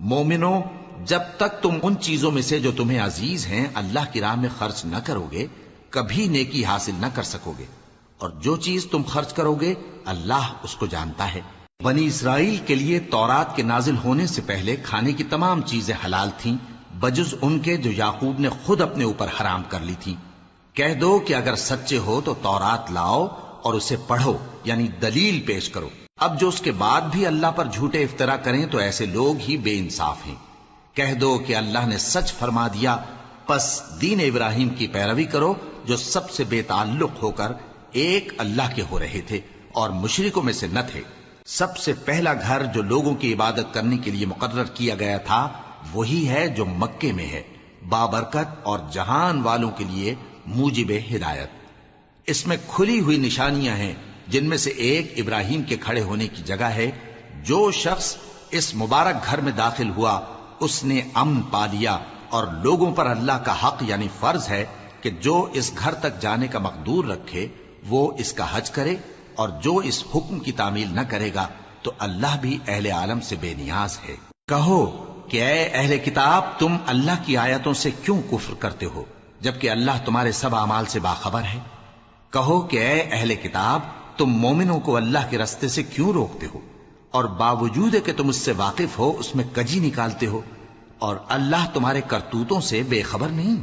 مومنو، جب تک تم ان چیزوں میں سے جو تمہیں عزیز ہیں اللہ کی راہ میں خرچ نہ کرو گے کبھی نیکی حاصل نہ کر سکو گے، اور جو چیز تم خرچ کرو گے اللہ اس کو جانتا ہے۔ بنی اسرائیل کے لیے تورات کے نازل ہونے سے پہلے کھانے کی تمام چیزیں حلال تھیں بجز ان کے جو یعقوب نے خود اپنے اوپر حرام کر لی تھی۔ کہہ دو کہ اگر سچے ہو تو تورات لاؤ اور اسے پڑھو، یعنی دلیل پیش کرو۔ اب جو اس کے بعد بھی اللہ پر جھوٹے افطرا کریں تو ایسے لوگ ہی بے انصاف ہیں۔ کہہ دو کہ اللہ نے سچ فرما دیا، پس دین ابراہیم کی پیروی کرو جو سب سے بے تعلق ہو کر ایک اللہ کے ہو رہے تھے اور مشرکوں میں سے نہ تھے۔ سب سے پہلا گھر جو لوگوں کی عبادت کرنے کے لیے مقرر کیا گیا تھا وہی ہے جو مکے میں ہے، بابرکت اور جہان والوں کے لیے موجب ہدایت۔ اس میں کھلی ہوئی نشانیاں ہیں جن میں سے ایک ابراہیم کے کھڑے ہونے کی جگہ ہے۔ جو شخص اس مبارک گھر میں داخل ہوا اس نے امن پا لیا، اور لوگوں پر اللہ کا حق یعنی فرض ہے کہ جو اس گھر تک جانے کا مقدور رکھے وہ اس کا حج کرے، اور جو اس حکم کی تعمیل نہ کرے گا تو اللہ بھی اہل عالم سے بے نیاز ہے۔ کہو کہ اے اہل کتاب، تم اللہ کی آیتوں سے کیوں کفر کرتے ہو جبکہ اللہ تمہارے سب اعمال سے باخبر ہے؟ کہو کہ اے اہل کتاب، تم مومنوں کو اللہ کے رستے سے کیوں روکتے ہو، اور باوجود کہ تم اس سے واقف ہو اس میں کجی نکالتے ہو، اور اللہ تمہارے کرتوتوں سے بے خبر نہیں؟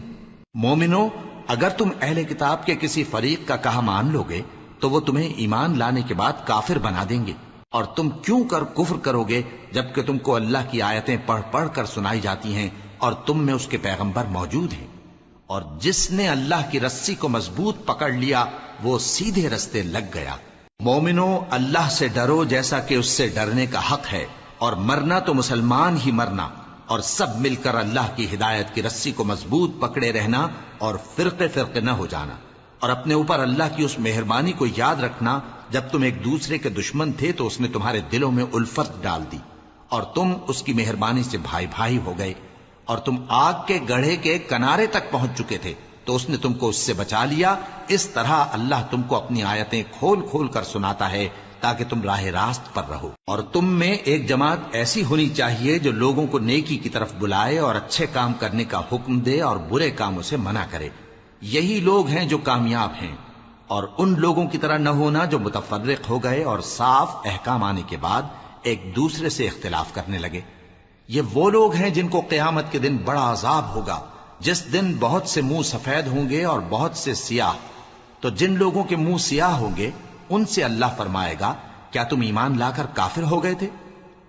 مومنو، اگر تم اہل کتاب کے کسی فریق کا کہا مان لو گے تو وہ تمہیں ایمان لانے کے بعد کافر بنا دیں گے، اور تم کیوں کر کفر کرو گے جبکہ تم کو اللہ کی آیتیں پڑھ پڑھ کر سنائی جاتی ہیں اور تم میں اس کے پیغمبر موجود ہیں۔ اور جس نے اللہ کی رسی کو مضبوط پکڑ لیا وہ سیدھے رستے لگ گیا۔ مومنو، اللہ سے ڈرو جیسا کہ اس سے ڈرنے کا حق ہے، اور مرنا تو مسلمان ہی مرنا، اور سب مل کر اللہ کی ہدایت کی رسی کو مضبوط پکڑے رہنا اور فرقے فرقے نہ ہو جانا، اور اپنے اوپر اللہ کی اس مہربانی کو یاد رکھنا جب تم ایک دوسرے کے دشمن تھے تو اس نے تمہارے دلوں میں الفت ڈال دی اور تم اس کی مہربانی سے بھائی بھائی ہو گئے، اور تم آگ کے گڑھے کے کنارے تک پہنچ چکے تھے تو اس نے تم کو اس سے بچا لیا۔ اس طرح اللہ تم کو اپنی آیتیں کھول کھول کر سناتا ہے تاکہ تم راہ راست پر رہو۔ اور تم میں ایک جماعت ایسی ہونی چاہیے جو لوگوں کو نیکی کی طرف بلائے اور اچھے کام کرنے کا حکم دے اور برے کاموں سے منع کرے۔ یہی لوگ ہیں جو کامیاب ہیں، اور ان لوگوں کی طرح نہ ہونا جو متفرق ہو گئے اور صاف احکام آنے کے بعد ایک دوسرے سے اختلاف کرنے لگے۔ یہ وہ لوگ ہیں جن کو قیامت کے دن بڑا عذاب ہوگا، جس دن بہت سے منہ سفید ہوں گے اور بہت سے سیاہ۔ تو جن لوگوں کے منہ سیاہ ہوں گے ان سے اللہ فرمائے گا، کیا تم ایمان لا کر کافر ہو گئے تھے؟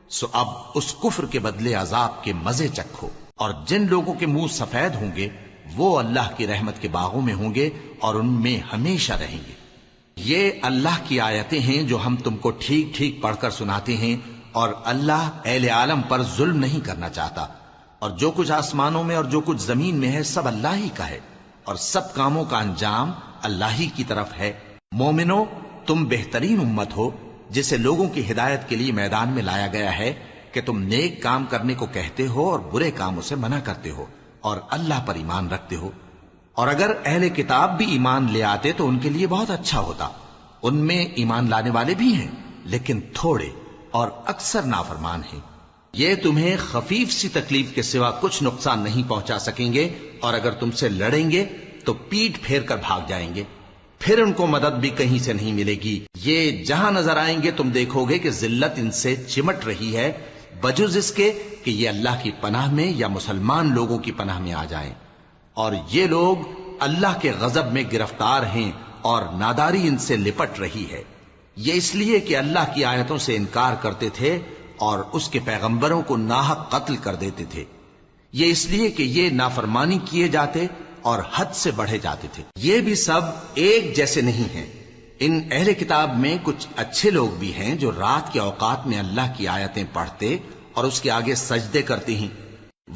سو اب اس کفر کے بدلے عذاب کے مزے چکھو۔ اور جن لوگوں کے منہ سفید ہوں گے وہ اللہ کی رحمت کے باغوں میں ہوں گے اور ان میں ہمیشہ رہیں گے۔ یہ اللہ کی آیتیں ہیں جو ہم تم کو ٹھیک ٹھیک پڑھ کر سناتے ہیں، اور اللہ اہل عالم پر ظلم نہیں کرنا چاہتا، اور جو کچھ آسمانوں میں اور جو کچھ زمین میں ہے سب اللہ ہی کا ہے، اور سب کاموں کا انجام اللہ ہی کی طرف ہے۔ مومنو، تم بہترین امت ہو جسے لوگوں کی ہدایت کے لیے میدان میں لایا گیا ہے کہ تم نیک کام کرنے کو کہتے ہو اور برے کاموں سے منع کرتے ہو اور اللہ پر ایمان رکھتے ہو۔ اور اگر اہل کتاب بھی ایمان لے آتے تو ان کے لیے بہت اچھا ہوتا، ان میں ایمان لانے والے بھی ہیں لیکن تھوڑے اور اکثر نافرمان ہیں۔ یہ تمہیں خفیف سی تکلیف کے سوا کچھ نقصان نہیں پہنچا سکیں گے، اور اگر تم سے لڑیں گے تو پیٹ پھیر کر بھاگ جائیں گے، پھر ان کو مدد بھی کہیں سے نہیں ملے گی۔ یہ جہاں نظر آئیں گے تم دیکھو گے کہ ذلت ان سے چمٹ رہی ہے، بجز اس کے کہ یہ اللہ کی پناہ میں یا مسلمان لوگوں کی پناہ میں آ جائیں۔ اور یہ لوگ اللہ کے غضب میں گرفتار ہیں اور ناداری ان سے لپٹ رہی ہے۔ یہ اس لیے کہ اللہ کی آیتوں سے انکار کرتے تھے اور اس کے پیغمبروں کو ناحق قتل کر دیتے تھے۔ یہ اس لیے کہ یہ نافرمانی کیے جاتے اور حد سے بڑھے جاتے تھے۔ یہ بھی سب ایک جیسے نہیں ہیں۔ ان اہل کتاب میں کچھ اچھے لوگ بھی ہیں جو رات کے اوقات میں اللہ کی آیتیں پڑھتے اور اس کے آگے سجدے کرتے ہیں۔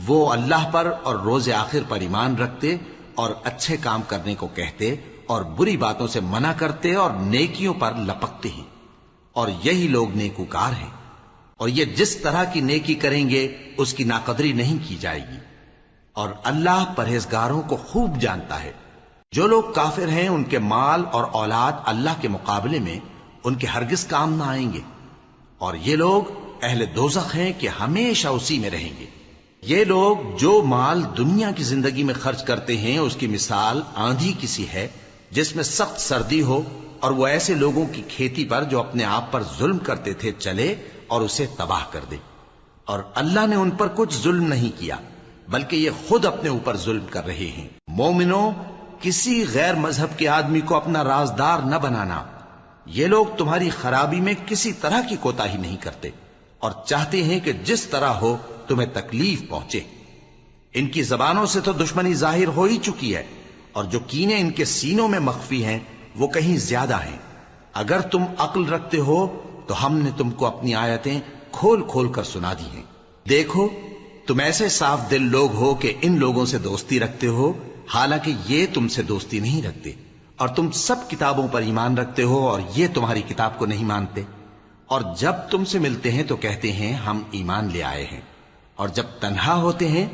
وہ اللہ پر اور روز آخر پر ایمان رکھتے اور اچھے کام کرنے کو کہتے اور بری باتوں سے منع کرتے اور نیکیوں پر لپکتے ہیں، اور یہی لوگ نیکوکار ہیں۔ اور یہ جس طرح کی نیکی کریں گے اس کی ناقدری نہیں کی جائے گی، اور اللہ پرہیزگاروں کو خوب جانتا ہے۔ جو لوگ کافر ہیں ان کے مال اور اولاد اللہ کے مقابلے میں ان کے ہرگز کام نہ آئیں گے، اور یہ لوگ اہل دوزخ ہیں کہ ہمیشہ اسی میں رہیں گے۔ یہ لوگ جو مال دنیا کی زندگی میں خرچ کرتے ہیں اس کی مثال آندھی کسی ہے جس میں سخت سردی ہو اور وہ ایسے لوگوں کی کھیتی پر جو اپنے آپ پر ظلم کرتے تھے چلے اور اسے تباہ کر دے۔ اور اللہ نے ان پر کچھ ظلم نہیں کیا بلکہ یہ خود اپنے اوپر ظلم کر رہے ہیں۔ مومنوں، کسی غیر مذہب کے آدمی کو اپنا رازدار نہ بنانا۔ یہ لوگ تمہاری خرابی میں کسی طرح کی کوتاہی نہیں کرتے اور چاہتے ہیں کہ جس طرح ہو تمہیں تکلیف پہنچے۔ ان کی زبانوں سے تو دشمنی ظاہر ہو ہی چکی ہے اور جو کینے ان کے سینوں میں مخفی ہیں وہ کہیں زیادہ ہیں۔ اگر تم عقل رکھتے ہو تو ہم نے تم کو اپنی آیتیں کھول کھول کر سنا دی ہیں۔ دیکھو، تم ایسے صاف دل لوگ ہو کہ ان لوگوں سے دوستی رکھتے ہو حالانکہ یہ تم سے دوستی نہیں رکھتے، اور تم سب کتابوں پر ایمان رکھتے ہو اور یہ تمہاری کتاب کو نہیں مانتے، اور جب تم سے ملتے ہیں تو کہتے ہیں ہم ایمان لے آئے ہیں، اور جب تنہا ہوتے ہیں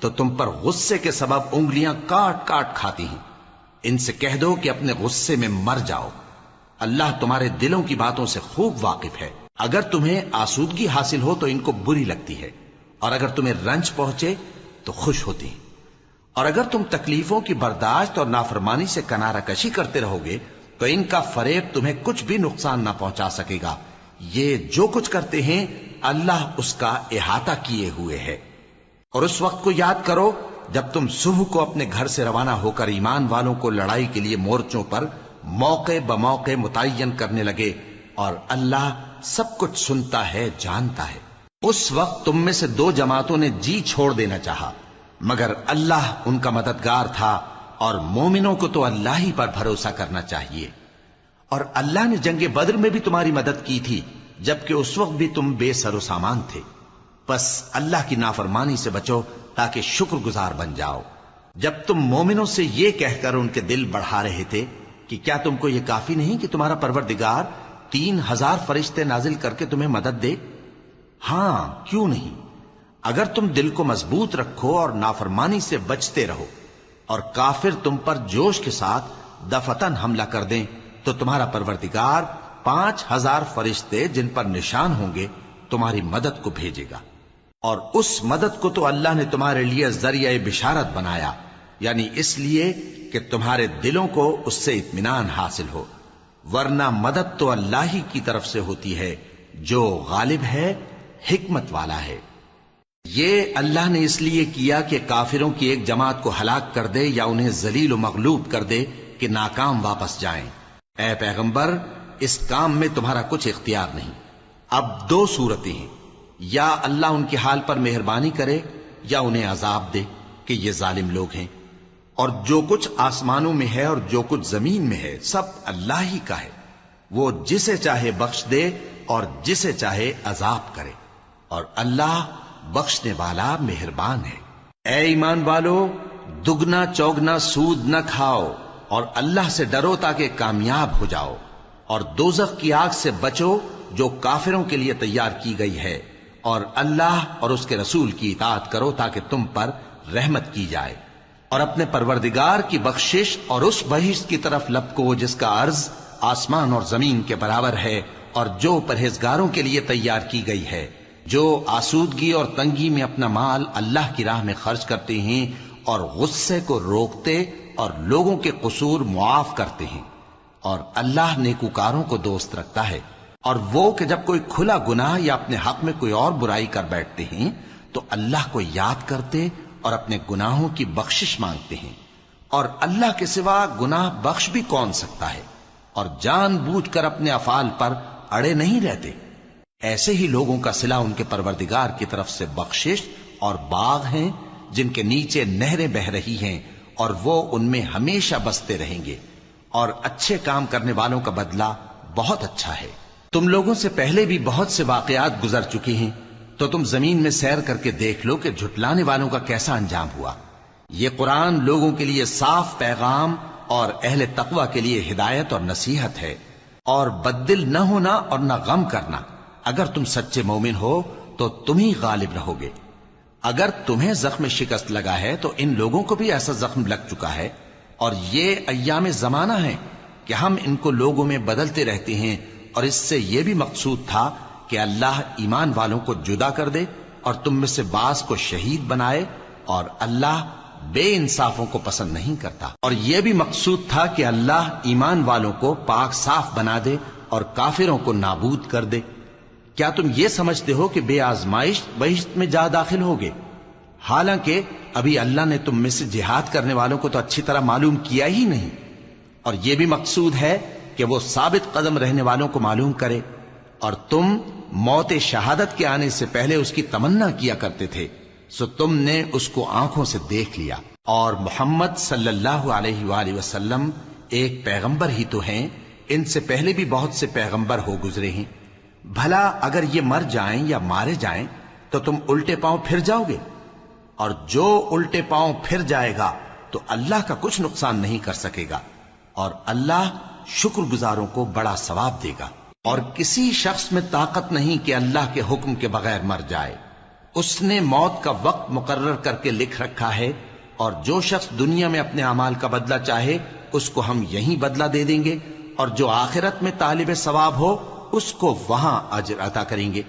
تو تم پر غصے کے سبب انگلیاں کاٹ کاٹ کھاتی ہیں۔ ان سے کہہ دو کہ اپنے غصے میں مر جاؤ، اللہ تمہارے دلوں کی باتوں سے خوب واقف ہے۔ اگر تمہیں آسودگی حاصل ہو تو ان کو بری لگتی ہے، اور اگر تمہیں رنج پہنچے تو خوش ہوتی ہیں، اور اگر تم تکلیفوں کی برداشت اور نافرمانی سے کنارہ کشی کرتے رہو گے تو ان کا فریب تمہیں کچھ بھی نقصان نہ پہنچا سکے گا۔ یہ جو کچھ کرتے ہیں اللہ اس کا احاطہ کیے ہوئے ہے۔ اور اس وقت کو یاد کرو جب تم صبح کو اپنے گھر سے روانہ ہو کر ایمان والوں کو لڑائی کے لیے مورچوں پر موقع بموقع متعین کرنے لگے، اور اللہ سب کچھ سنتا ہے، جانتا ہے۔ اس وقت تم میں سے دو جماعتوں نے جی چھوڑ دینا چاہا، مگر اللہ ان کا مددگار تھا، اور مومنوں کو تو اللہ ہی پر بھروسہ کرنا چاہیے۔ اور اللہ نے جنگ بدر میں بھی تمہاری مدد کی تھی جبکہ اس وقت بھی تم بے سر و سامان تھے۔ بس اللہ کی نافرمانی سے بچو تاکہ شکر گزار بن جاؤ۔ جب تم مومنوں سے یہ کہہ کر ان کے دل بڑھا رہے تھے کہ کیا تم کو یہ کافی نہیں کہ تمہارا پروردگار 3000 فرشتے نازل کر کے تمہیں مدد دے؟ ہاں، کیوں نہیں؟ اگر تم دل کو مضبوط رکھو اور نافرمانی سے بچتے رہو اور کافر تم پر جوش کے ساتھ دفتن حملہ کر دیں تو تمہارا پروردگار 5000 فرشتے جن پر نشان ہوں گے تمہاری مدد کو بھیجے گا، اور اس مدد کو تو اللہ نے تمہارے لیے ذریعہ بشارت بنایا، یعنی اس لیے کہ تمہارے دلوں کو اس سے اطمینان حاصل ہو، ورنہ مدد تو اللہ ہی کی طرف سے ہوتی ہے جو غالب ہے، حکمت والا ہے۔ یہ اللہ نے اس لیے کیا کہ کافروں کی ایک جماعت کو ہلاک کر دے یا انہیں ذلیل و مغلوب کر دے کہ ناکام واپس جائیں۔ اے پیغمبر، اس کام میں تمہارا کچھ اختیار نہیں۔ اب دو صورتیں ہیں، یا اللہ ان کے حال پر مہربانی کرے یا انہیں عذاب دے کہ یہ ظالم لوگ ہیں، اور جو کچھ آسمانوں میں ہے اور جو کچھ زمین میں ہے سب اللہ ہی کا ہے، وہ جسے چاہے بخش دے اور جسے چاہے عذاب کرے، اور اللہ بخشنے والا مہربان ہے۔ اے ایمان والو، دگنا چوگنا سود نہ کھاؤ اور اللہ سے ڈرو تاکہ کامیاب ہو جاؤ، اور دوزخ کی آگ سے بچو جو کافروں کے لیے تیار کی گئی ہے، اور اللہ اور اس کے رسول کی اطاعت کرو تاکہ تم پر رحمت کی جائے، اور اپنے پروردگار کی بخشش اور اس بہشت کی طرف لپکو جس کا عرض آسمان اور زمین کے برابر ہے، اور جو پرہیزگاروں کے لیے تیار کی گئی ہے، جو آسودگی اور تنگی میں اپنا مال اللہ کی راہ میں خرچ کرتے ہیں اور غصے کو روکتے اور لوگوں کے قصور معاف کرتے ہیں، اور اللہ نیکوکاروں کو دوست رکھتا ہے۔ اور وہ کہ جب کوئی کھلا گناہ یا اپنے حق میں کوئی اور برائی کر بیٹھتے ہیں تو اللہ کو یاد کرتے اور اپنے گناہوں کی بخشش مانگتے ہیں، اور اللہ کے سوا گناہ بخش بھی کون سکتا ہے، اور جان بوجھ کر اپنے افعال پر اڑے نہیں رہتے۔ ایسے ہی لوگوں کا صلہ ان کے پروردگار کی طرف سے بخشش اور باغ ہیں جن کے نیچے نہریں بہ رہی ہیں، اور وہ ان میں ہمیشہ بستے رہیں گے، اور اچھے کام کرنے والوں کا بدلہ بہت اچھا ہے۔ تم لوگوں سے پہلے بھی بہت سے واقعات گزر چکے ہیں، تو تم زمین میں سیر کر کے دیکھ لو کہ جھٹلانے والوں کا کیسا انجام ہوا۔ یہ قرآن لوگوں کے لیے صاف پیغام اور اہل تقوی کے لیے ہدایت اور نصیحت ہے، اور بددل نہ ہونا اور نہ غم کرنا۔ اگر تم سچے مومن ہو تو تم ہی غالب رہو گے۔ اگر تمہیں زخم شکست لگا ہے تو ان لوگوں کو بھی ایسا زخم لگ چکا ہے، اور یہ ایام زمانہ ہیں کہ ہم ان کو لوگوں میں بدلتے رہتے ہیں، اور اس سے یہ بھی مقصود تھا کہ اللہ ایمان والوں کو جدا کر دے اور تم میں سے بعض کو شہید بنائے، اور اللہ بے انصافوں کو پسند نہیں کرتا۔ اور یہ بھی مقصود تھا کہ اللہ ایمان والوں کو پاک صاف بنا دے اور کافروں کو نابود کر دے۔ کیا تم یہ سمجھتے ہو کہ بے آزمائش بہشت میں جا داخل ہوگے؟ حالانکہ ابھی اللہ نے تم میں سے جہاد کرنے والوں کو تو اچھی طرح معلوم کیا ہی نہیں۔ اور یہ بھی مقصود ہے کہ وہ ثابت قدم رہنے والوں کو معلوم کرے، اور تم موت شہادت کے آنے سے پہلے اس کی تمنا کیا کرتے تھے، سو تم نے اس کو آنکھوں سے دیکھ لیا۔ اور محمد صلی اللہ علیہ وآلہ وسلم ایک پیغمبر ہی تو ہیں، ان سے پہلے بھی بہت سے پیغمبر ہو گزرے ہیں۔ بھلا اگر یہ مر جائیں یا مارے جائیں تو تم الٹے پاؤں پھر جاؤ گے؟ اور جو الٹے پاؤں پھر جائے گا تو اللہ کا کچھ نقصان نہیں کر سکے گا، اور اللہ شکر گزاروں کو بڑا ثواب دے گا۔ اور کسی شخص میں طاقت نہیں کہ اللہ کے حکم کے بغیر مر جائے، اس نے موت کا وقت مقرر کر کے لکھ رکھا ہے، اور جو شخص دنیا میں اپنے اعمال کا بدلہ چاہے اس کو ہم یہیں بدلہ دے دیں گے، اور جو آخرت میں طالب ثواب ہو اس کو وہاں اجر عطا کریں گے،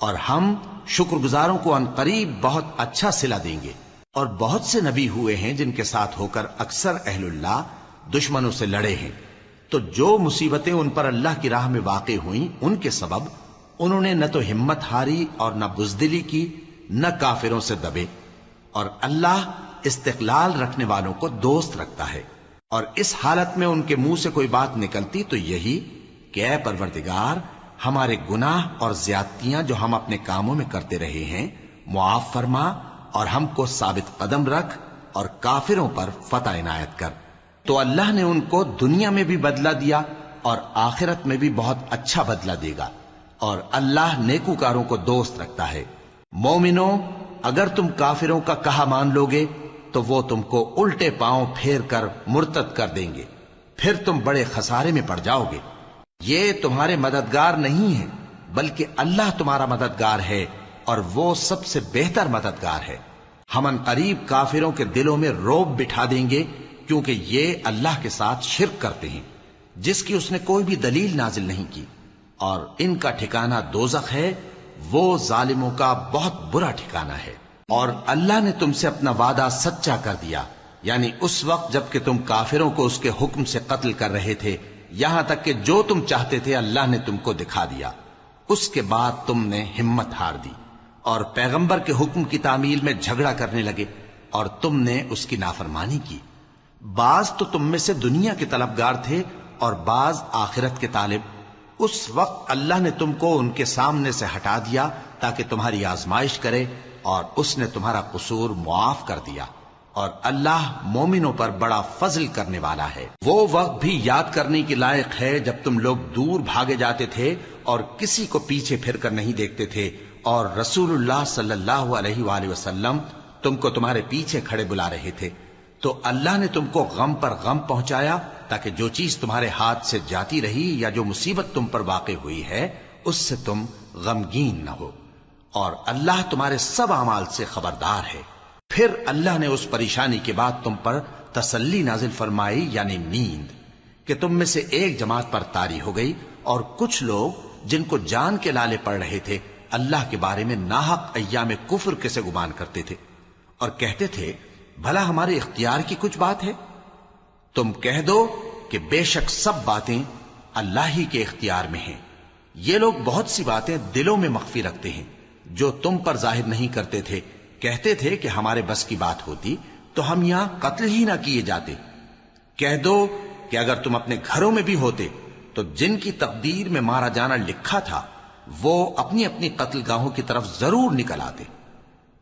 اور ہم شکر گزاروں کو ان قریب بہت اچھا صلہ دیں گے۔ اور بہت سے نبی ہوئے ہیں جن کے ساتھ ہو کر اکثر اہل اللہ دشمنوں سے لڑے ہیں، تو جو مصیبتیں ان پر اللہ کی راہ میں واقع ہوئیں ان کے سبب انہوں نے نہ تو ہمت ہاری اور نہ بزدلی کی، نہ کافروں سے دبے۔ اور اللہ استقلال رکھنے والوں کو دوست رکھتا ہے، اور اس حالت میں ان کے منہ سے کوئی بات نکلتی تو یہی کہ اے پروردگار، ہمارے گناہ اور زیادتیاں جو ہم اپنے کاموں میں کرتے رہے ہیں معاف فرما، اور ہم کو ثابت قدم رکھ، اور کافروں پر فتح عنایت کر۔ تو اللہ نے ان کو دنیا میں بھی بدلہ دیا اور آخرت میں بھی بہت اچھا بدلہ دے گا، اور اللہ نیکوکاروں کو دوست رکھتا ہے۔ مومنوں، اگر تم کافروں کا کہا مان لوگے تو وہ تم کو الٹے پاؤں پھیر کر مرتد کر دیں گے، پھر تم بڑے خسارے میں پڑ جاؤ گے۔ یہ تمہارے مددگار نہیں ہیں بلکہ اللہ تمہارا مددگار ہے، اور وہ سب سے بہتر مددگار ہے۔ ہم ان قریب کافروں کے دلوں میں رعب بٹھا دیں گے، کیونکہ یہ اللہ کے ساتھ شرک کرتے ہیں جس کی اس نے کوئی بھی دلیل نازل نہیں کی، اور ان کا ٹھکانہ دوزخ ہے، وہ ظالموں کا بہت برا ٹھکانہ ہے۔ اور اللہ نے تم سے اپنا وعدہ سچا کر دیا، یعنی اس وقت جب کہ تم کافروں کو اس کے حکم سے قتل کر رہے تھے، یہاں تک کہ جو تم چاہتے تھے اللہ نے تم کو دکھا دیا۔ اس کے بعد تم نے ہمت ہار دی اور پیغمبر کے حکم کی تعمیل میں جھگڑا کرنے لگے، اور تم نے اس کی نافرمانی کی۔ بعض تو تم میں سے دنیا کے طلبگار تھے اور بعض آخرت کے طالب۔ اس وقت اللہ نے تم کو ان کے سامنے سے ہٹا دیا تاکہ تمہاری آزمائش کرے، اور اس نے تمہارا قصور معاف کر دیا، اور اللہ مومنوں پر بڑا فضل کرنے والا ہے۔ وہ وقت بھی یاد کرنے کے لائق ہے جب تم لوگ دور بھاگے جاتے تھے اور کسی کو پیچھے پھر کر نہیں دیکھتے تھے، اور رسول اللہ صلی اللہ علیہ وآلہ وسلم تم کو تمہارے پیچھے کھڑے بلا رہے تھے، تو اللہ نے تم کو غم پر غم پہنچایا تاکہ جو چیز تمہارے ہاتھ سے جاتی رہی یا جو مصیبت تم پر واقع ہوئی ہے اس سے تم غمگین نہ ہو، اور اللہ تمہارے سب اعمال سے خبردار ہے۔ پھر اللہ نے اس پریشانی کے بعد تم پر تسلی نازل فرمائی، یعنی نیند، کہ تم میں سے ایک جماعت پر طاری ہو گئی، اور کچھ لوگ جن کو جان کے لالے پڑ رہے تھے اللہ کے بارے میں ناحق ایام کفر کے سے گمان کرتے تھے، اور کہتے تھے بھلا ہمارے اختیار کی کچھ بات ہے؟ تم کہہ دو کہ بے شک سب باتیں اللہ ہی کے اختیار میں ہیں۔ یہ لوگ بہت سی باتیں دلوں میں مخفی رکھتے ہیں جو تم پر ظاہر نہیں کرتے تھے۔ کہتے تھے کہ ہمارے بس کی بات ہوتی تو ہم یہاں قتل ہی نہ کیے جاتے۔ کہہ دو کہ اگر تم اپنے گھروں میں بھی ہوتے تو جن کی تقدیر میں مارا جانا لکھا تھا وہ اپنی اپنی قتل گاہوں کی طرف ضرور نکل آتے۔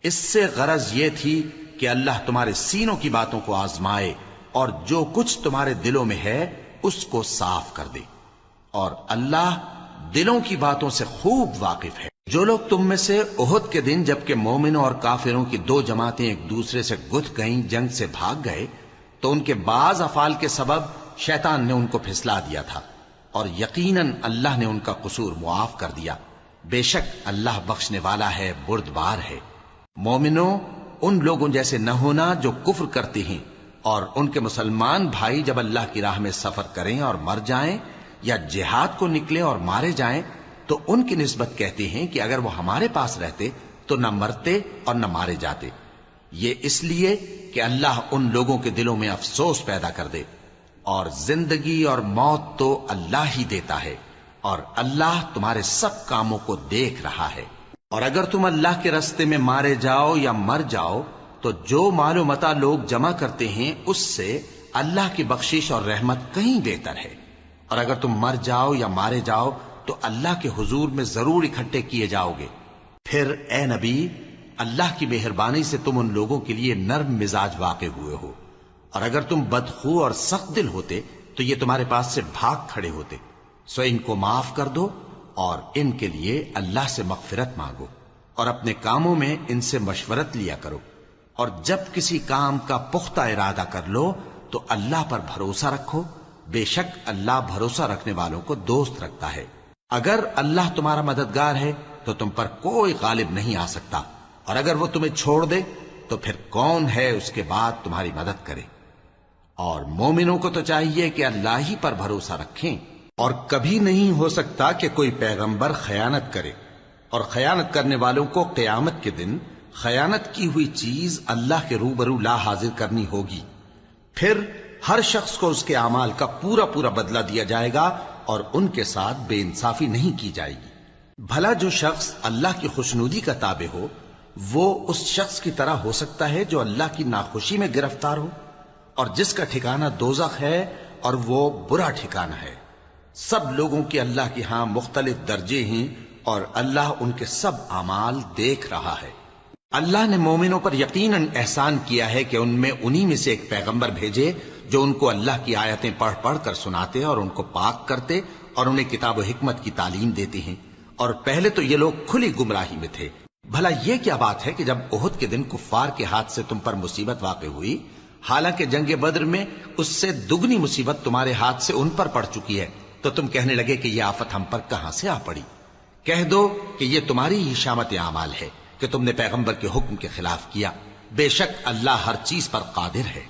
اس سے غرض یہ تھی کہ اللہ تمہارے سینوں کی باتوں کو آزمائے اور جو کچھ تمہارے دلوں میں ہے اس کو صاف کر دے، اور اللہ دلوں کی باتوں سے خوب واقف ہے۔ جو لوگ تم میں سے احد کے دن جبکہ مومنوں اور کافروں کی دو جماعتیں ایک دوسرے سے گتھ گئیں جنگ سے بھاگ گئے تو ان کے بعض افعال کے سبب شیطان نے ان کو پھسلا دیا تھا، اور یقیناً اللہ نے ان کا قصور معاف کر دیا۔ بے شک اللہ بخشنے والا ہے، بردبار ہے۔ مومنوں، ان لوگوں جیسے نہ ہونا جو کفر کرتے ہیں، اور ان کے مسلمان بھائی جب اللہ کی راہ میں سفر کریں اور مر جائیں یا جہاد کو نکلے اور مارے جائیں تو ان کی نسبت کہتے ہیں کہ اگر وہ ہمارے پاس رہتے تو نہ مرتے اور نہ مارے جاتے، یہ اس لیے کہ اللہ ان لوگوں کے دلوں میں افسوس پیدا کر دے، اور زندگی اور موت تو اللہ ہی دیتا ہے، اور اللہ تمہارے سب کاموں کو دیکھ رہا ہے۔ اور اگر تم اللہ کے راستے میں مارے جاؤ یا مر جاؤ تو جو مال و متاع لوگ جمع کرتے ہیں اس سے اللہ کی بخشش اور رحمت کہیں بہتر ہے، اور اگر تم مر جاؤ یا مارے جاؤ تو اللہ کے حضور میں ضرور اکٹھے کیے جاؤ گے۔ پھر اے نبی، اللہ کی مہربانی سے تم ان لوگوں کے لیے نرم مزاج واقع ہوئے ہو، اور اگر تم بدخو اور سخت دل ہوتے تو یہ تمہارے پاس سے بھاگ کھڑے ہوتے، سو ان کو معاف کر دو اور ان کے لیے اللہ سے مغفرت مانگو، اور اپنے کاموں میں ان سے مشورت لیا کرو، اور جب کسی کام کا پختہ ارادہ کر لو تو اللہ پر بھروسہ رکھو، بے شک اللہ بھروسہ رکھنے والوں کو دوست رکھتا ہے۔ اگر اللہ تمہارا مددگار ہے تو تم پر کوئی غالب نہیں آ سکتا، اور اگر وہ تمہیں چھوڑ دے تو پھر کون ہے اس کے بعد تمہاری مدد کرے۔ اور مومنوں کو تو چاہیے کہ اللہ ہی پر بھروسہ رکھیں، اور کبھی نہیں ہو سکتا کہ کوئی پیغمبر خیانت کرے، اور خیانت کرنے والوں کو قیامت کے دن خیانت کی ہوئی چیز اللہ کے روبرو لا حاضر کرنی ہوگی، پھر ہر شخص کو اس کے اعمال کا پورا پورا بدلہ دیا جائے گا، اور ان کے ساتھ بے انصافی نہیں کی جائے گی۔ بھلا جو شخص اللہ کی خوشنودی کا تابع ہو وہ اس شخص کی طرح ہو سکتا ہے جو اللہ کی ناخوشی میں گرفتار ہو، اور جس کا ٹھکانہ دوزخ ہے اور وہ برا ٹھکانہ ہے۔ سب لوگوں کے اللہ کے ہاں مختلف درجے ہیں، اور اللہ ان کے سب اعمال دیکھ رہا ہے۔ اللہ نے مومنوں پر یقیناً احسان کیا ہے کہ ان میں انہی میں سے ایک پیغمبر بھیجے جو ان کو اللہ کی آیتیں پڑھ پڑھ کر سناتے اور ان کو پاک کرتے اور انہیں کتاب و حکمت کی تعلیم دیتے ہیں، اور پہلے تو یہ لوگ کھلی گمراہی میں تھے۔ بھلا یہ کیا بات ہے کہ جب احد کے دن کفار کے ہاتھ سے تم پر مصیبت واقع ہوئی، حالانکہ جنگ بدر میں اس سے دگنی مصیبت تمہارے ہاتھ سے ان پر پڑ چکی ہے، تو تم کہنے لگے کہ یہ آفت ہم پر کہاں سے آ پڑی؟ کہہ دو کہ یہ تمہاری ہی شامت اعمال ہے کہ تم نے پیغمبر کے حکم کے خلاف کیا، بے شک اللہ ہر چیز پر قادر ہے۔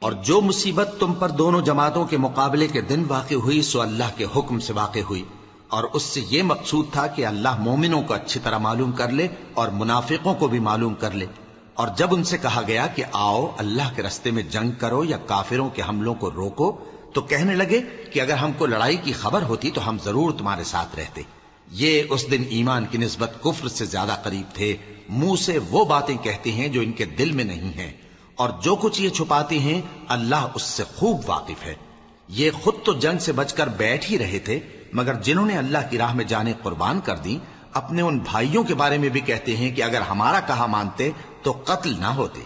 اور جو مصیبت تم پر دونوں جماعتوں کے مقابلے کے دن واقع ہوئی سو اللہ کے حکم سے واقع ہوئی، اور اس سے یہ مقصود تھا کہ اللہ مومنوں کو اچھی طرح معلوم کر لے اور منافقوں کو بھی معلوم کر لے۔ اور جب ان سے کہا گیا کہ آؤ اللہ کے راستے میں جنگ کرو یا کافروں کے حملوں کو روکو، تو کہنے لگے کہ اگر ہم کو لڑائی کی خبر ہوتی تو ہم ضرور تمہارے ساتھ رہتے۔ یہ اس دن ایمان کی نسبت کفر سے زیادہ قریب تھے، منہ سے وہ باتیں کہتے ہیں جو ان کے دل میں نہیں ہیں، اور جو کچھ یہ چھپاتے ہیں اللہ اس سے خوب واقف ہے۔ یہ خود تو جنگ سے بچ کر بیٹھ ہی رہے تھے، مگر جنہوں نے اللہ کی راہ میں جانیں قربان کر دی اپنے ان بھائیوں کے بارے میں بھی کہتے ہیں کہ اگر ہمارا کہا مانتے تو قتل نہ ہوتے۔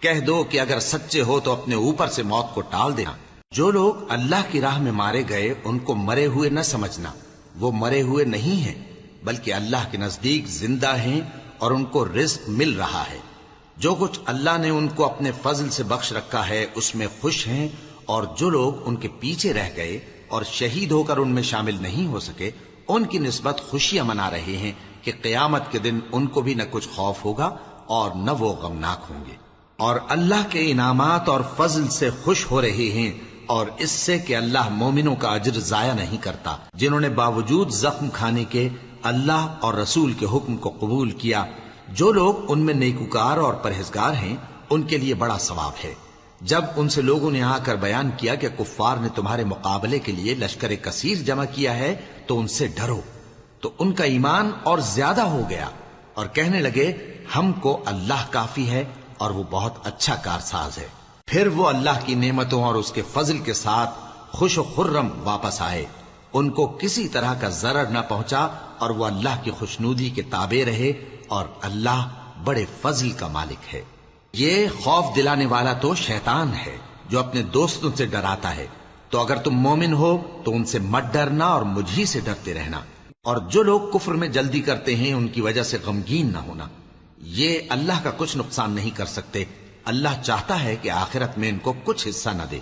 کہہ دو کہ اگر سچے ہو تو اپنے اوپر سے موت کو ٹال دینا۔ جو لوگ اللہ کی راہ میں مارے گئے ان کو مرے ہوئے نہ سمجھنا، وہ مرے ہوئے نہیں ہیں بلکہ اللہ کے نزدیک زندہ ہیں اور ان کو رزق مل رہا ہے۔ جو کچھ اللہ نے ان کو اپنے فضل سے بخش رکھا ہے اس میں خوش ہیں، اور جو لوگ ان کے پیچھے رہ گئے اور شہید ہو کر ان میں شامل نہیں ہو سکے ان کی نسبت خوشیاں منا رہے ہیں کہ قیامت کے دن ان کو بھی نہ کچھ خوف ہوگا اور نہ وہ غمناک ہوں گے، اور اللہ کے انعامات اور فضل سے خوش ہو رہے ہیں، اور اس سے کہ اللہ مومنوں کا اجر ضائع نہیں کرتا جنہوں نے باوجود زخم کھانے کے اللہ اور رسول کے حکم کو قبول کیا۔ جو لوگ ان میں نیکوکار اور پرہیزگار ہیں ان کے لیے بڑا ثواب ہے۔ جب ان سے لوگوں نے آ کر بیان کیا کہ کفار نے تمہارے مقابلے کے لیے لشکر کثیر جمع کیا ہے تو ان سے ڈرو، تو ان کا ایمان اور زیادہ ہو گیا، اور کہنے لگے ہم کو اللہ کافی ہے اور وہ بہت اچھا کارساز ہے۔ پھر وہ اللہ کی نعمتوں اور اس کے فضل کے ساتھ خوش و خرم واپس آئے، ان کو کسی طرح کا ضرر نہ پہنچا، اور وہ اللہ کی خوشنودی کے تابع رہے، اور اللہ بڑے فضل کا مالک ہے۔ یہ خوف دلانے والا تو شیطان ہے جو اپنے دوستوں سے ڈراتا ہے، تو اگر تم مومن ہو تو ان سے مت ڈرنا اور مجھ ہی سے ڈرتے رہنا، اور جو لوگ کفر میں جلدی کرتے ہیں ان کی وجہ سے غمگین نہ ہونا، یہ اللہ کا کچھ نقصان نہیں کر سکتے۔ اللہ چاہتا ہے کہ آخرت میں ان کو کچھ حصہ نہ دے،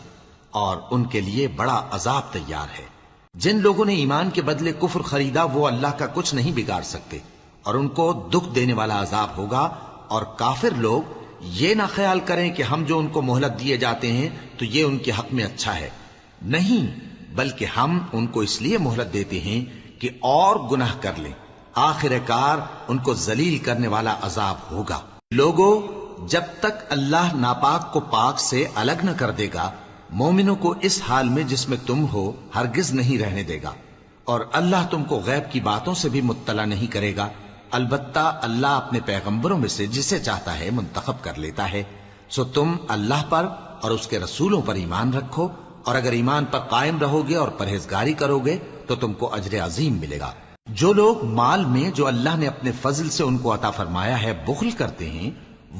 اور ان کے لیے بڑا عذاب تیار ہے۔ جن لوگوں نے ایمان کے بدلے کفر خریدا وہ اللہ کا کچھ نہیں بگاڑ سکتے، اور ان کو دکھ دینے والا عذاب ہوگا۔ اور کافر لوگ یہ نہ خیال کریں کہ ہم جو ان کو مہلت دیے جاتے ہیں تو یہ ان کے حق میں اچھا ہے، نہیں، بلکہ ہم ان کو اس لیے مہلت دیتے ہیں کہ اور گناہ کر لیں، آخر کار ان کو ذلیل کرنے والا عذاب ہوگا۔ لوگوں، جب تک اللہ ناپاک کو پاک سے الگ نہ کر دے گا، مومنوں کو اس حال میں جس میں تم ہو ہرگز نہیں رہنے دے گا، اور اللہ تم کو غیب کی باتوں سے بھی مطلع نہیں کرے گا۔ البتہ اللہ اپنے پیغمبروں میں سے جسے چاہتا ہے منتخب کر لیتا ہے۔ سو تم اللہ پر اور اس کے رسولوں پر ایمان رکھو، اور اگر ایمان پر قائم رہو گے اور پرہیزگاری کرو گے تو تم کو اجر عظیم ملے گا۔ جو لوگ مال میں جو اللہ نے اپنے فضل سے ان کو عطا فرمایا ہے بخل کرتے ہیں،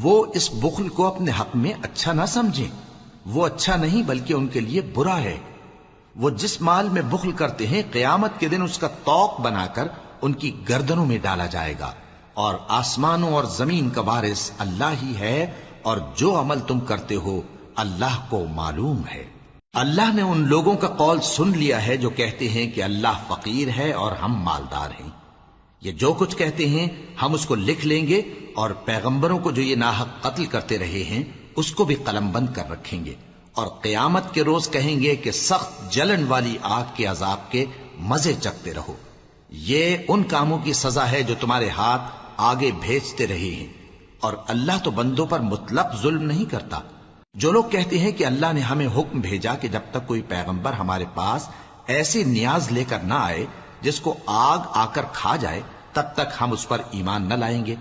وہ اس بخل کو اپنے حق میں اچھا نہ سمجھیں، وہ اچھا نہیں بلکہ ان کے لیے برا ہے۔ وہ جس مال میں بخل کرتے ہیں قیامت کے دن اس کا طوق بنا کر ان کی گردنوں میں ڈالا جائے گا، اور آسمانوں اور زمین کا وارث اللہ ہی ہے، اور جو عمل تم کرتے ہو اللہ کو معلوم ہے۔ اللہ نے ان لوگوں کا قول سن لیا ہے جو کہتے ہیں کہ اللہ فقیر ہے اور ہم مالدار ہیں۔ یہ جو کچھ کہتے ہیں ہم اس کو لکھ لیں گے، اور پیغمبروں کو جو یہ ناحق قتل کرتے رہے ہیں اس کو بھی قلم بند کر رکھیں گے، اور قیامت کے روز کہیں گے کہ سخت جلن والی آگ کے عذاب کے مزے چکھتے رہو۔ یہ ان کاموں کی سزا ہے جو تمہارے ہاتھ آگے بھیجتے رہے ہیں، اور اللہ تو بندوں پر مطلق ظلم نہیں کرتا۔ جو لوگ کہتے ہیں کہ اللہ نے ہمیں حکم بھیجا کہ جب تک کوئی پیغمبر ہمارے پاس ایسی نیاز لے کر نہ آئے جس کو آگ آ کر کھا جائے تب تک ہم اس پر ایمان نہ لائیں گے،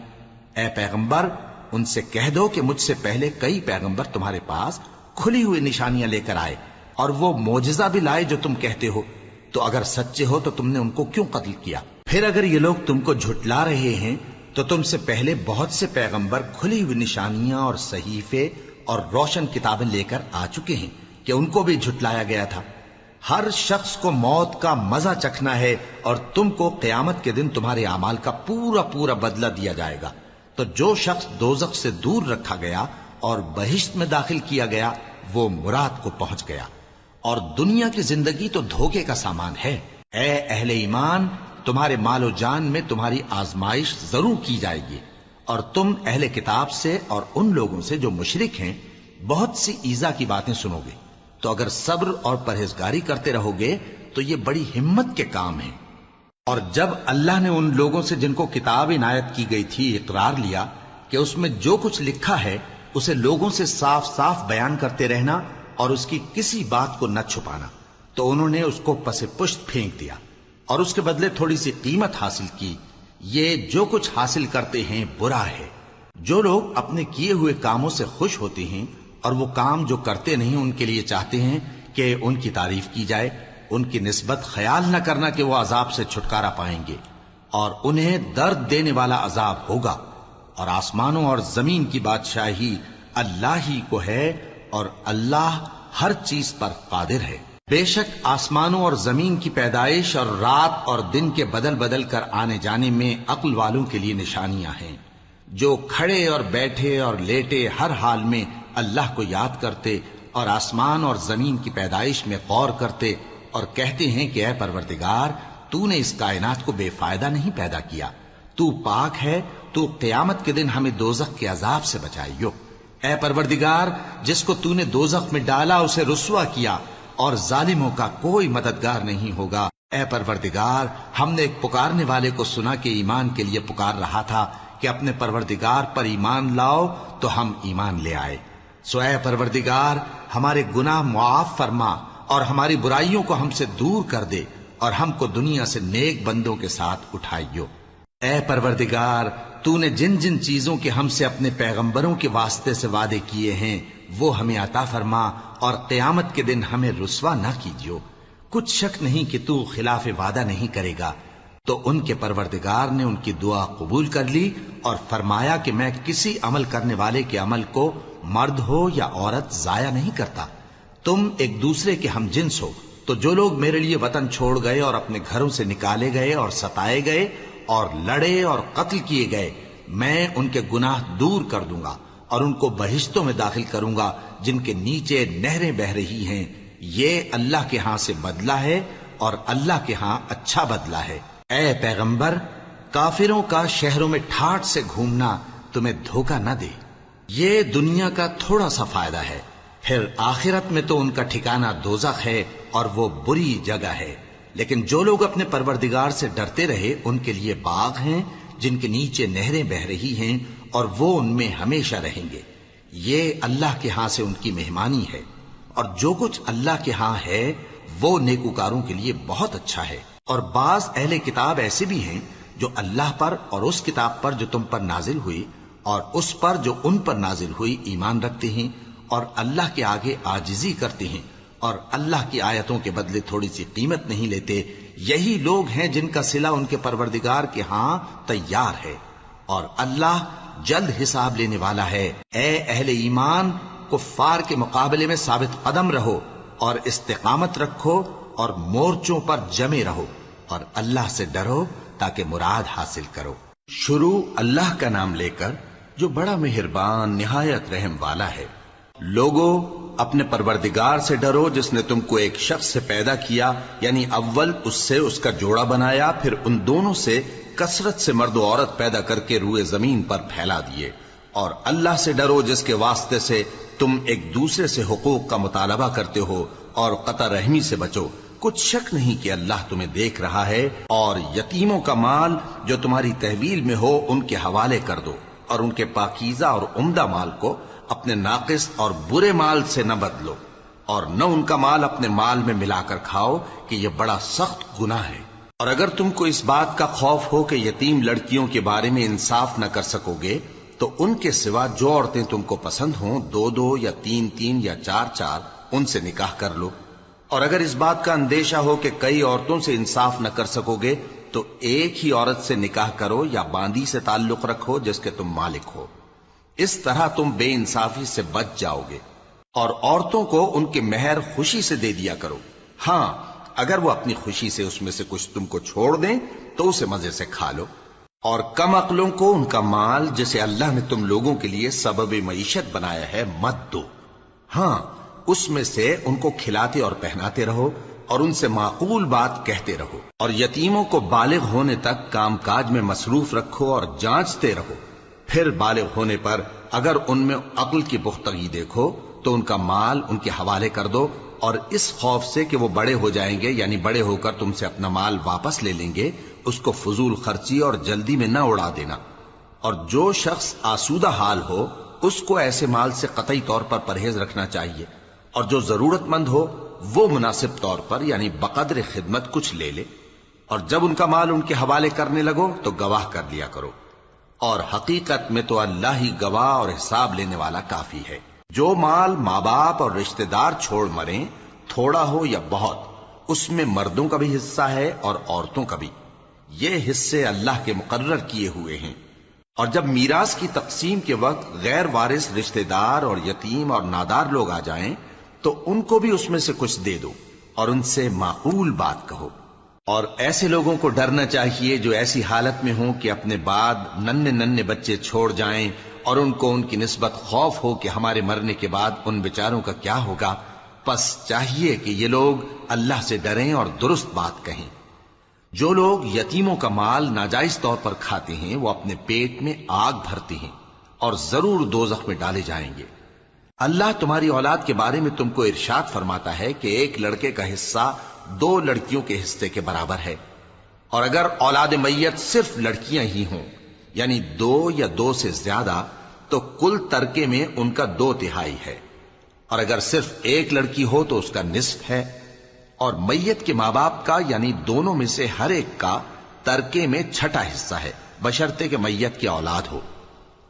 اے پیغمبر ان سے کہہ دو کہ مجھ سے پہلے کئی پیغمبر تمہارے پاس کھلی ہوئی نشانیاں لے کر آئے، اور وہ معجزہ بھی لائے جو تم کہتے ہو، تو اگر سچے ہو تو تم نے ان کو کیوں قتل کیا؟ پھر اگر یہ لوگ تم کو جھٹلا رہے ہیں تو تم سے پہلے بہت سے پیغمبر کھلی ہوئی نشانیاں اور صحیفے اور روشن کتابیں لے کر آ چکے ہیں کہ ان کو بھی جھٹلایا گیا تھا۔ ہر شخص کو موت کا مزہ چکھنا ہے، اور تم کو قیامت کے دن تمہارے اعمال کا پورا پورا بدلہ دیا جائے گا۔ تو جو شخص دوزخ سے دور رکھا گیا اور بہشت میں داخل کیا گیا وہ مراد کو پہنچ گیا، اور دنیا کی زندگی تو دھوکے کا سامان ہے۔ اے اہل ایمان، تمہارے مال و جان میں تمہاری آزمائش ضرور کی جائے گی، اور تم اہل کتاب سے اور ان لوگوں سے جو مشرک ہیں بہت سی ایذا کی باتیں سنو گے، تو اگر صبر اور پرہیزگاری کرتے رہو گے تو یہ بڑی ہمت کے کام ہیں۔ اور جب اللہ نے ان لوگوں سے جن کو کتاب عنایت کی گئی تھی اقرار لیا کہ اس میں جو کچھ لکھا ہے اسے لوگوں سے صاف صاف بیان کرتے رہنا اور اس کی کسی بات کو نہ چھپانا، تو انہوں نے اس کو پس پشت پھینک دیا اور اس کے بدلے تھوڑی سی قیمت حاصل کی۔ یہ جو کچھ حاصل کرتے ہیں برا ہے۔ جو لوگ اپنے کیے ہوئے کاموں سے خوش ہوتے ہیں اور وہ کام جو کرتے نہیں ان کے لیے چاہتے ہیں کہ ان کی تعریف کی جائے، ان کی نسبت خیال نہ کرنا کہ وہ عذاب سے چھٹکارا پائیں گے، اور انہیں درد دینے والا عذاب ہوگا۔ اور آسمانوں اور زمین کی بادشاہی اللہ ہی کو ہے، اور اللہ ہر چیز پر قادر ہے۔ بے شک آسمانوں اور زمین کی پیدائش اور رات اور دن کے بدل بدل کر آنے جانے میں عقل والوں کے لیے نشانیاں ہیں، جو کھڑے اور بیٹھے اور لیٹے ہر حال میں اللہ کو یاد کرتے اور آسمان اور زمین کی پیدائش میں غور کرتے اور کہتے ہیں کہ اے پروردگار، تو نے اس کائنات کو بے فائدہ نہیں پیدا کیا، تو پاک ہے، تو قیامت کے دن ہمیں دوزخ کے عذاب سے بچائیو۔ اے پروردگار، جس کو تو نے دوزخ میں ڈالا اسے رسوا کیا، اور ظالموں کا کوئی مددگار نہیں ہوگا۔ اے پروردگار، ہم نے ایک پکارنے والے کو سنا کہ ایمان کے لیے پکار رہا تھا کہ اپنے پروردگار پر ایمان لاؤ، تو ہم ایمان لے آئے۔ سو اے پروردگار، ہمارے گناہ معاف فرما اور ہماری برائیوں کو ہم سے دور کر دے، اور ہم کو دنیا سے نیک بندوں کے ساتھ اٹھائیو۔ اے پروردگار، تو نے جن جن چیزوں کے ہم سے اپنے پیغمبروں کے واسطے سے وعدے کیے ہیں وہ ہمیں عطا فرما، اور قیامت کے دن ہمیں رسوا نہ کیجیو۔ کچھ شک نہیں کہ تو خلاف وعدہ نہیں کرے گا۔ تو ان کے پروردگار نے ان کی دعا قبول کر لی اور فرمایا کہ میں کسی عمل کرنے والے کے عمل کو مرد ہو یا عورت ضائع نہیں کرتا۔ تم ایک دوسرے کے ہم جنس ہو، تو جو لوگ میرے لیے وطن چھوڑ گئے اور اپنے گھروں سے نکالے گئے اور ستائے گئے اور لڑے اور قتل کیے گئے، میں ان کے گناہ دور کر دوں گا اور ان کو بہشتوں میں داخل کروں گا جن کے نیچے نہریں بہ رہی ہیں۔ یہ اللہ کے ہاں سے بدلہ ہے، اور اللہ کے ہاں اچھا بدلہ ہے۔ اے پیغمبر، کافروں کا شہروں میں ٹھاٹھ سے گھومنا تمہیں دھوکہ نہ دے۔ یہ دنیا کا تھوڑا سا فائدہ ہے، پھر آخرت میں تو ان کا ٹھکانہ دوزخ ہے، اور وہ بری جگہ ہے۔ لیکن جو لوگ اپنے پروردگار سے ڈرتے رہے ان کے لیے باغ ہیں جن کے نیچے نہریں بہ رہی ہیں اور وہ ان میں ہمیشہ رہیں گے. یہ اللہ کے ہاں سے ان کی مہمانی ہے، اور جو کچھ اللہ کے ہاں ہے وہ نیکوکاروں کے لیے بہت اچھا ہے. اور بعض اہل کتاب ایسے بھی ہیں جو اللہ پر اور اس کتاب پر جو تم پر نازل ہوئی اور اس پر جو ان پر نازل ہوئی ایمان رکھتے ہیں، اور اللہ کے آگے عاجزی کرتے ہیں، اور اللہ کی آیتوں کے بدلے تھوڑی سی قیمت نہیں لیتے. یہی لوگ ہیں جن کا صلہ ان کے پروردگار کے ہاں تیار ہے، اور اللہ جلد حساب لینے والا ہے. اے اہل ایمان، کفار کے مقابلے میں ثابت قدم رہو اور استقامت رکھو اور مورچوں پر جمے رہو اور اللہ سے ڈرو تاکہ مراد حاصل کرو. شروع اللہ کا نام لے کر جو بڑا مہربان نہایت رحم والا ہے. لوگو اپنے پروردگار سے ڈرو جس نے تم کو ایک شخص سے پیدا کیا، یعنی اول اس سے اس کا جوڑا بنایا، پھر ان دونوں سے کثرت سے مرد و عورت پیدا کر کے روئے زمین پر پھیلا دیے. اور اللہ سے ڈرو جس کے واسطے سے تم ایک دوسرے سے حقوق کا مطالبہ کرتے ہو، اور قطع رحمی سے بچو. کچھ شک نہیں کہ اللہ تمہیں دیکھ رہا ہے. اور یتیموں کا مال جو تمہاری تحویل میں ہو ان کے حوالے کر دو، اور ان کے پاکیزہ اور عمدہ مال کو اپنے ناقص اور برے مال سے نہ بدلو، اور نہ ان کا مال اپنے مال میں ملا کر کھاؤ کہ یہ بڑا سخت گناہ ہے. اور اگر تم کو اس بات کا خوف ہو کہ یتیم لڑکیوں کے بارے میں انصاف نہ کر سکو گے تو ان کے سوا جو عورتیں تم کو پسند ہوں، 2 یا 3 یا 4 ان سے نکاح کر لو. اور اگر اس بات کا اندیشہ ہو کہ کئی عورتوں سے انصاف نہ کر سکو گے تو ایک ہی عورت سے نکاح کرو یا باندی سے تعلق رکھو جس کے تم مالک ہو. اس طرح تم بے انصافی سے بچ جاؤ گے. اور عورتوں کو ان کے مہر خوشی سے دے دیا کرو. ہاں اگر وہ اپنی خوشی سے اس میں سے کچھ تم کو چھوڑ دیں تو اسے مزے سے کھا لو. اور کم عقلوں کو ان کا مال جسے اللہ نے تم لوگوں کے لیے سبب معیشت بنایا ہے مت دو. ہاں اس میں سے ان کو کھلاتے اور پہناتے رہو اور ان سے معقول بات کہتے رہو. اور یتیموں کو بالغ ہونے تک کام کاج میں مصروف رکھو اور جانچتے رہو. پھر بالغ ہونے پر اگر ان میں عقل کی پختگی دیکھو تو ان کا مال ان کے حوالے کر دو، اور اس خوف سے کہ وہ بڑے ہو جائیں گے، یعنی بڑے ہو کر تم سے اپنا مال واپس لے لیں گے، اس کو فضول خرچی اور جلدی میں نہ اڑا دینا. اور جو شخص آسودہ حال ہو اس کو ایسے مال سے قطعی طور پر پرہیز رکھنا چاہیے. اور جو ضرورت مند ہو وہ مناسب طور پر یعنی بقدر خدمت کچھ لے لے. اور جب ان کا مال ان کے حوالے کرنے لگو تو گواہ کر لیا کرو. اور حقیقت میں تو اللہ ہی گواہ اور حساب لینے والا کافی ہے. جو مال ماں باپ اور رشتہ دار چھوڑ مریں، تھوڑا ہو یا بہت، اس میں مردوں کا بھی حصہ ہے اور عورتوں کا بھی. یہ حصے اللہ کے مقرر کیے ہوئے ہیں. اور جب میراث کی تقسیم کے وقت غیر وارث رشتہ دار اور یتیم اور نادار لوگ آ جائیں تو ان کو بھی اس میں سے کچھ دے دو اور ان سے معقول بات کہو. اور ایسے لوگوں کو ڈرنا چاہیے جو ایسی حالت میں ہوں کہ اپنے بعد ننھے بچے چھوڑ جائیں اور ان کو ان کی نسبت خوف ہو کہ ہمارے مرنے کے بعد ان بیچاروں کا کیا ہوگا. پس چاہیے کہ یہ لوگ اللہ سے ڈریں اور درست بات کہیں. جو لوگ یتیموں کا مال ناجائز طور پر کھاتے ہیں وہ اپنے پیٹ میں آگ بھرتے ہیں اور ضرور دوزخ میں ڈالے جائیں گے. اللہ تمہاری اولاد کے بارے میں تم کو ارشاد فرماتا ہے کہ ایک لڑکے کا حصہ 2 لڑکیوں کے حصے کے برابر ہے. اور اگر اولاد میت صرف لڑکیاں ہی ہوں یعنی 2 یا 2 سے زیادہ تو کل ترکے میں ان کا 2/3 ہے. اور اگر صرف ایک لڑکی ہو تو اس کا نصف ہے. اور میت کے ماں باپ کا یعنی دونوں میں سے ہر ایک کا ترکے میں 6واں حصہ ہے بشرطے کہ میت کی اولاد ہو.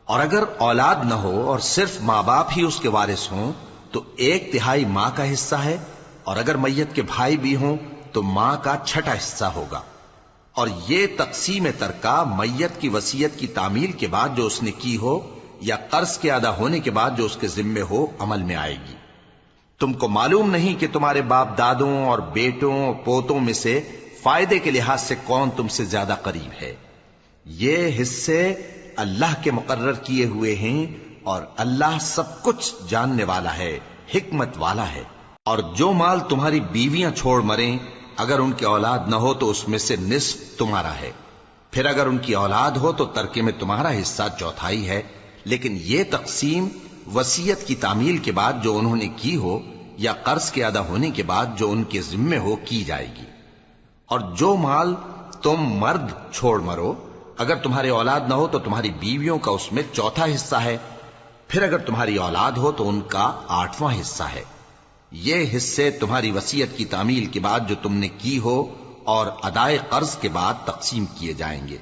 اور اگر اولاد نہ ہو اور صرف ماں باپ ہی اس کے وارث ہوں تو 1/3 ماں کا حصہ ہے. اور اگر میت کے بھائی بھی ہوں تو ماں کا 6واں حصہ ہوگا. اور یہ تقسیم ترکہ میت کی وصیت کی تعمیل کے بعد جو اس نے کی ہو یا قرض کے ادا ہونے کے بعد جو اس کے ذمے ہو عمل میں آئے گی. تم کو معلوم نہیں کہ تمہارے باپ دادوں اور بیٹوں اور پوتوں میں سے فائدے کے لحاظ سے کون تم سے زیادہ قریب ہے. یہ حصے اللہ کے مقرر کیے ہوئے ہیں اور اللہ سب کچھ جاننے والا ہے، حکمت والا ہے. اور جو مال تمہاری بیویاں چھوڑ مریں اگر ان کی اولاد نہ ہو تو اس میں سے نصف تمہارا ہے. پھر اگر ان کی اولاد ہو تو ترکے میں تمہارا حصہ 1/4 ہے. لیکن یہ تقسیم وصیت کی تعمیل کے بعد جو انہوں نے کی ہو یا قرض کے ادا ہونے کے بعد جو ان کے ذمے ہو کی جائے گی. اور جو مال تم مرد چھوڑ مرو، اگر تمہاری اولاد نہ ہو تو تمہاری بیویوں کا اس میں چوتھا حصہ ہے، پھر اگر تمہاری اولاد ہو تو ان کا 8واں حصہ ہے۔ یہ حصے تمہاری وصیت کی تعمیل کے بعد جو تم نے کی ہو اور ادائے قرض کے بعد تقسیم کیے جائیں گے۔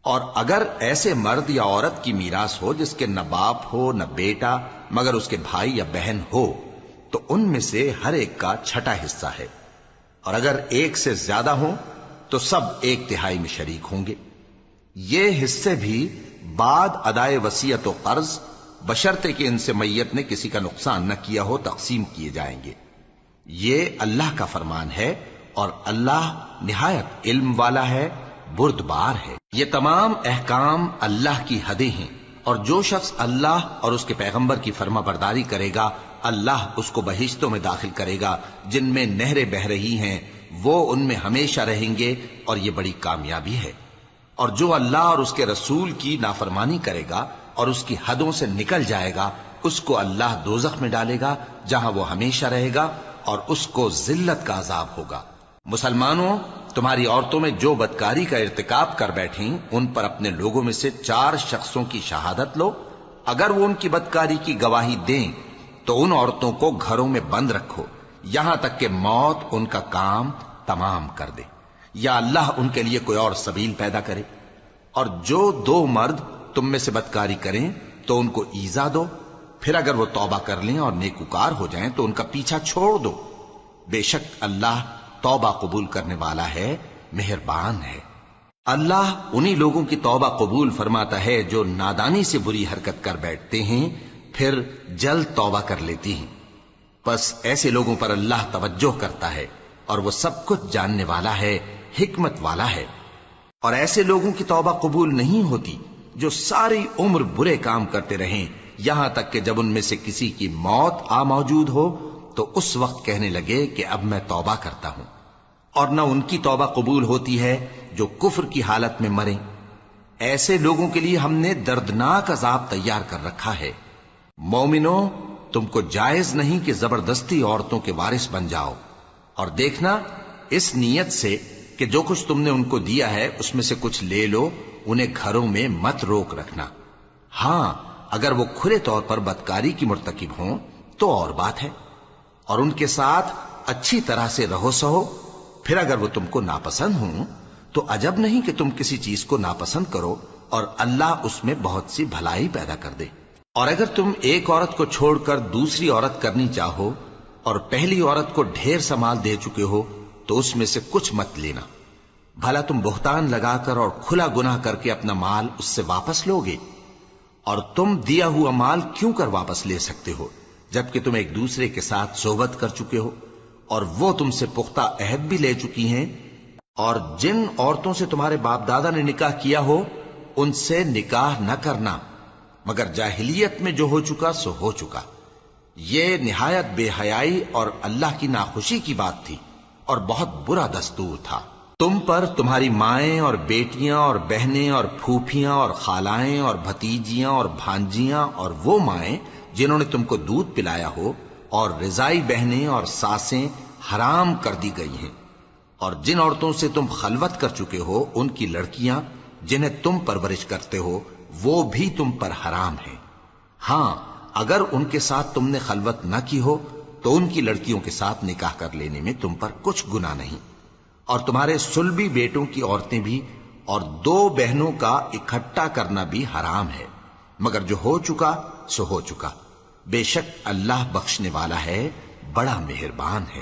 اور اگر ایسے مرد یا عورت کی میراث ہو جس کے نہ باپ ہو نہ بیٹا مگر اس کے بھائی یا بہن ہو، تو ان میں سے ہر ایک کا 6واں حصہ ہے، اور اگر ایک سے زیادہ ہوں تو سب 1/3 میں شریک ہوں گے۔ یہ حصے بھی بعد ادائے وصیت و قرض بشرطے کہ ان سے میت نے کسی کا نقصان نہ کیا ہو تقسیم کیے جائیں گے۔ یہ اللہ کا فرمان ہے اور اللہ نہایت علم والا ہے، بردبار ہے۔ یہ تمام احکام اللہ کی حدیں ہیں، اور جو شخص اللہ اور اس کے پیغمبر کی فرما برداری کرے گا اللہ اس کو بہشتوں میں داخل کرے گا جن میں نہریں بہ رہی ہیں، وہ ان میں ہمیشہ رہیں گے، اور یہ بڑی کامیابی ہے۔ اور جو اللہ اور اس کے رسول کی نافرمانی کرے گا اور اس کی حدوں سے نکل جائے گا، اس کو اللہ دوزخ میں ڈالے گا جہاں وہ ہمیشہ رہے گا، اور اس کو ذلت کا عذاب ہوگا۔ مسلمانوں، تمہاری عورتوں میں جو بدکاری کا ارتکاب کر بیٹھیں ان پر اپنے لوگوں میں سے 4 شخصوں کی شہادت لو۔ اگر وہ ان کی بدکاری کی گواہی دیں تو ان عورتوں کو گھروں میں بند رکھو یہاں تک کہ موت ان کا کام تمام کر دے، یا اللہ ان کے لیے کوئی اور سبیل پیدا کرے۔ اور جو 2 مرد تم میں سے بدکاری کریں تو ان کو ایذا دو، پھر اگر وہ توبہ کر لیں اور نیکوکار ہو جائیں تو ان کا پیچھا چھوڑ دو۔ بے شک اللہ توبہ قبول کرنے والا ہے، مہربان ہے۔ اللہ انہی لوگوں کی توبہ قبول فرماتا ہے جو نادانی سے بری حرکت کر بیٹھتے ہیں پھر جلد توبہ کر لیتی ہیں۔ بس ایسے لوگوں پر اللہ توجہ کرتا ہے اور وہ سب کچھ جاننے والا ہے، حکمت والا ہے۔ اور ایسے لوگوں کی توبہ قبول نہیں ہوتی جو ساری عمر برے کام کرتے رہیں یہاں تک کہ جب ان میں سے کسی کی موت آ موجود ہو تو اس وقت کہنے لگے کہ اب میں توبہ کرتا ہوں۔ اور نہ ان کی توبہ قبول ہوتی ہے جو کفر کی حالت میں مریں۔ ایسے لوگوں کے لیے ہم نے دردناک عذاب تیار کر رکھا ہے۔ مومنوں، تم کو جائز نہیں کہ زبردستی عورتوں کے وارث بن جاؤ، اور دیکھنا اس نیت سے کہ جو کچھ تم نے ان کو دیا ہے اس میں سے کچھ لے لو، انہیں گھروں میں مت روک رکھنا۔ ہاں، اگر وہ کھلے طور پر بدکاری کی مرتکب ہوں تو اور بات ہے، اور ان کے ساتھ اچھی طرح سے رہو سہو۔ پھر اگر وہ تم کو ناپسند ہوں تو عجب نہیں کہ تم کسی چیز کو ناپسند کرو، اور اللہ اس میں بہت سی بھلائی پیدا کر دے۔ اور اگر تم ایک عورت کو چھوڑ کر دوسری عورت کرنی چاہو اور پہلی عورت کو ڈھیر سا مال دے چکے ہو تو اس میں سے کچھ مت لینا، بھلا تم بہتان لگا کر اور کھلا گناہ کر کے اپنا مال اس سے واپس لوگے؟ اور تم دیا ہوا مال کیوں کر واپس لے سکتے ہو جبکہ تم ایک دوسرے کے ساتھ صحبت کر چکے ہو اور وہ تم سے پختہ عہد بھی لے چکی ہیں؟ اور جن عورتوں سے تمہارے باپ دادا نے نکاح کیا ہو ان سے نکاح نہ کرنا مگر جاہلیت میں جو ہو چکا سو ہو چکا۔ یہ نہایت بے حیائی اور اللہ کی ناخوشی کی بات تھی اور بہت برا دستور تھا۔ تم پر تمہاری مائیں اور بیٹیاں اور بہنیں اور پھوپھیاں اور خالائیں اور بھتیجیاں اور بھانجیاں اور وہ مائیں جنہوں نے تم کو دودھ پلایا ہو اور رضائی بہنیں اور ساسیں حرام کر دی گئی ہیں، اور جن عورتوں سے تم خلوت کر چکے ہو ان کی لڑکیاں جنہیں تم پرورش کرتے ہو وہ بھی تم پر حرام ہیں۔ ہاں، اگر ان کے ساتھ تم نے خلوت نہ کی ہو تو ان کی لڑکیوں کے ساتھ نکاح کر لینے میں تم پر کچھ گناہ نہیں۔ اور تمہارے صلبی بیٹوں کی عورتیں بھی اور 2 بہنوں کا اکٹھا کرنا بھی حرام ہے، مگر جو ہو چکا سو ہو چکا۔ بے شک اللہ بخشنے والا ہے، بڑا مہربان ہے۔